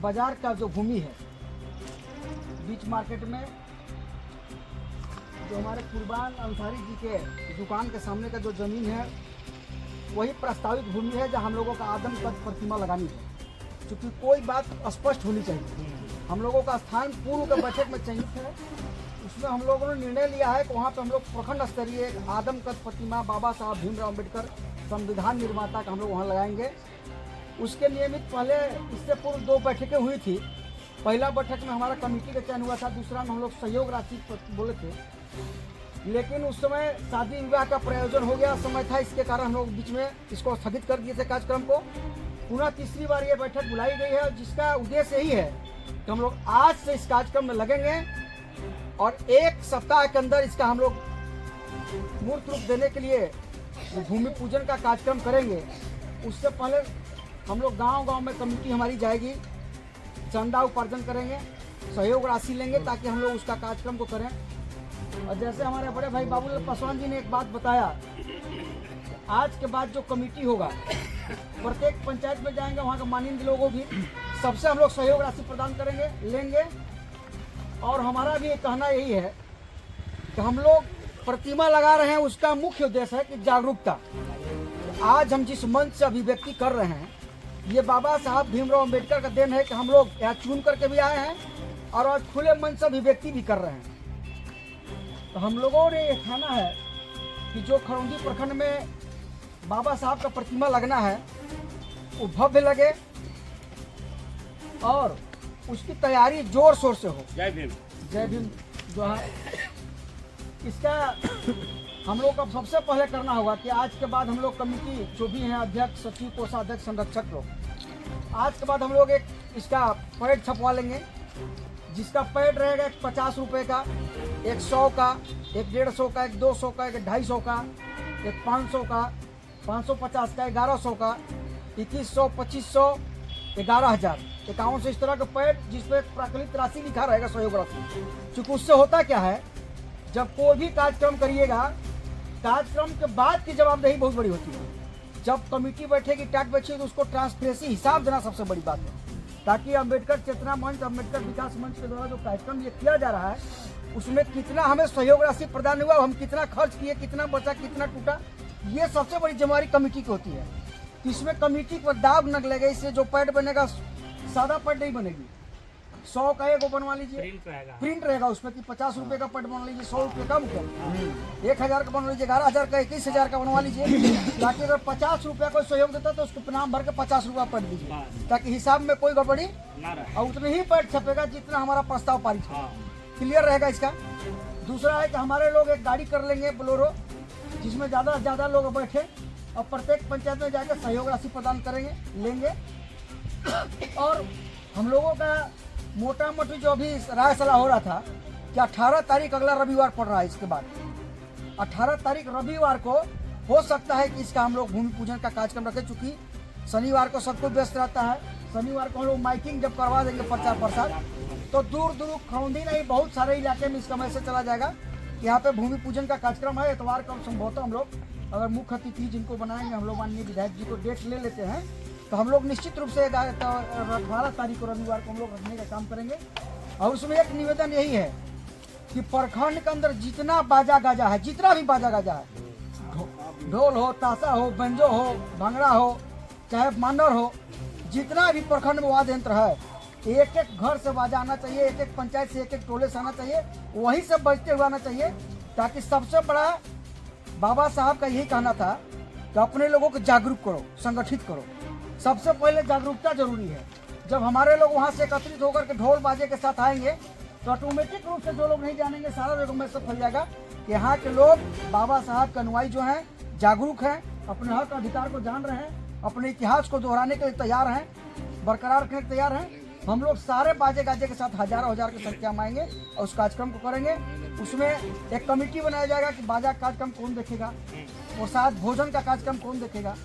बाजार का जो भूमि है बीच मार्केट में, जो हमारे कुर्बान अंसारी जी के दुकान के सामने का जो जमीन है वही प्रस्तावित भूमि है जहाँ हम लोगों का आदमकद प्रतिमा लगानी है। क्योंकि कोई बात स्पष्ट होनी चाहिए, हम लोगों का स्थान पूर्व के बैठक में चयनित है, उसमें हम लोगों ने निर्णय लिया है कि वहाँ पे हम लोग प्रखंड स्तरीय एक आदमकद प्रतिमा बाबा साहब भीमराव अम्बेडकर संविधान निर्माता का हम लोग वहाँ लगाएंगे। उसके नियमित पहले इससे पूर्व 2 बैठकें हुई थी। पहला बैठक में हमारा कमेटी का चयन हुआ था, दूसरा में हम लोग सहयोग राशि बोले थे, लेकिन उस समय शादी विवाह का प्रयोजन हो गया समय था, इसके कारण हम लोग बीच में इसको स्थगित कर दिए थे कार्यक्रम को। पुनः तीसरी बार ये बैठक बुलाई गई है, जिसका उद्देश्य यही है कि हम लोग आज से इस कार्यक्रम में लगेंगे और 1 सप्ताह के अंदर इसका हम लोग मूर्त रूप देने के लिए भूमि पूजन का कार्यक्रम करेंगे। उससे पहले हम लोग गांव-गांव में कमेटी हमारी जाएगी, चंदा उपार्जन करेंगे, सहयोग राशि लेंगे ताकि हम लोग उसका कार्यक्रम को करें। और जैसे हमारे बड़े भाई बाबूलाल पासवान जी ने एक बात बताया, आज के बाद जो कमेटी होगा प्रत्येक पंचायत में जाएंगे, वहाँ के माननीय लोगों भी सबसे हम लोग सहयोग राशि प्रदान करेंगे, लेंगे। और हमारा भी कहना यही है कि हम लोग प्रतिमा लगा रहे हैं, उसका मुख्य उद्देश्य है कि जागरूकता। आज हम जिस मंच से अभिव्यक्ति कर रहे हैं ये बाबा साहब भीमराव अम्बेडकर का देन है कि हम लोग यहाँ चुन करके भी आए हैं और आज खुले मन से अभिव्यक्ति भी कर रहे हैं। तो हम लोगों ने ये ठाना है कि जो खरौंदी प्रखंड में बाबा साहब का प्रतिमा लगना है वो भव्य लगे और उसकी तैयारी जोर शोर से हो। जय भीम। जय भीम जो है इसका हम लोग को सबसे पहले करना होगा कि आज के बाद हम लोग कमेटी जो भी हैं अध्यक्ष, सचिव, कोषाध्यक्ष, संरक्षक लोग, आज के बाद हम लोग एक इसका पैड छपवा लेंगे, जिसका पैड रहेगा एक 50 रुपये का, एक 100 का, एक 150 का, एक 200 का, एक 250 का, एक 500 का, 550 का, 1100 का, 2100, 2500, 11,000, 5100 इस तरह का पैड जिसपे प्राकृतिक राशि लिखा रहेगा, सहयोग राशि। क्योंकि उससे होता क्या है, जब कोई भी कार्यक्रम करिएगा, कार्यक्रम के बाद की जवाबदेही बहुत बड़ी होती है। जब कमेटी बैठेगी, टैग बैठेगी, तो उसको ट्रांसपेरेंसी हिसाब देना सबसे बड़ी बात है, ताकि अम्बेडकर चेतना मंच, अम्बेडकर विकास मंच के द्वारा जो कार्यक्रम ये किया जा रहा है उसमें कितना हमें सहयोग राशि प्रदान हुआ, हम कितना खर्च किए, कितना बचा, कितना टूटा, ये सबसे बड़ी जिम्मेवारी कमेटी की होती है। इसमें कमेटी पर दाग न लगेगा, इससे जो पैड बनेगा सादा पैड नहीं बनेगी। 100 का एगो बनवा लीजिए, प्रिंट रहेगा उसमें कि 50 रुपये का पैड बनवा लीजिए, 100 रुपये कम कर, 1000 का बनवा लीजिए, 11,000 का, 21,000 का बनवा लीजिए, ताकि अगर 50 रुपया कोई सहयोग देता तो उसको नाम भर के 50 रुपया पैड दीजिए, ताकि हिसाब में कोई गड़बड़ी और उतने ही पैड छपेगा जितना हमारा प्रस्ताव पारित है। क्लियर रहेगा इसका। दूसरा है कि हमारे लोग एक गाड़ी कर लेंगे बोलेरो, जिसमें ज़्यादा से ज़्यादा लोग बैठे और प्रत्येक पंचायत में जाकर सहयोग राशि प्रदान करेंगे, लेंगे। और हम लोगों का मोटा मोटी जो अभी राय सलाह हो रहा था कि 18 तारीख अगला रविवार पड़ रहा है, इसके बाद 18 तारीख रविवार को हो सकता है कि इसका हम लोग भूमि पूजन का कार्यक्रम रखें। चूँकि शनिवार को सबको व्यस्त रहता है, शनिवार को हम लोग माइकिंग जब करवा देंगे प्रचार प्रसार, तो दूर दूर खरौंदी नहीं बहुत सारे इलाके में इसका मैसेज चला जाएगा कि यहाँ पे भूमि पूजन का कार्यक्रम है। इतवार को संभवतः हम लोग अगर मुख्य अतिथि जिनको बनाएंगे, हम लोग माननीय विधायक जी को डेट ले लेते हैं, तो हम लोग निश्चित रूप से 18 तारीख को रविवार को हम लोग रखने का काम करेंगे। और उसमें एक निवेदन यही है कि प्रखंड के अंदर जितना बाजा गाजा है, जितना भी बाजा गाजा है, ढोल हो, ताशा हो, बंजो हो, भंगड़ा हो, चाहे मांडर हो, जितना भी प्रखंड में वाद्य यंत्र है, एक एक घर से बाजा आना चाहिए, एक एक पंचायत से, एक एक टोले से आना चाहिए, वहीं से बजते हुए आना चाहिए। ताकि सबसे बड़ा बाबा साहब का यही कहना था कि अपने लोगों को जागरूक करो, संगठित करो। सबसे पहले जागरूकता जरूरी है। जब हमारे लोग वहाँ से एकत्रित होकर के ढोल बाजे के साथ आएंगे तो ऑटोमेटिक रूप से जो लोग नहीं जानेंगे सारा लोगों में सब फैल जाएगा कि यहाँ के लोग बाबा साहब के अनुयायी जो हैं जागरूक हैं, अपने हक अधिकार को जान रहे हैं, अपने इतिहास को दोहराने के लिए तैयार हैं, बरकरार रखने के तैयार हैं। हम लोग सारे बाजे गाजे के साथ हजारों हजार की संख्या में आएंगे और उस कार्यक्रम को करेंगे। उसमें एक कमेटी बनाया जाएगा कि बाजा कार्यक्रम कौन देखेगा और साथ भोजन का कार्यक्रम कौन देखेगा।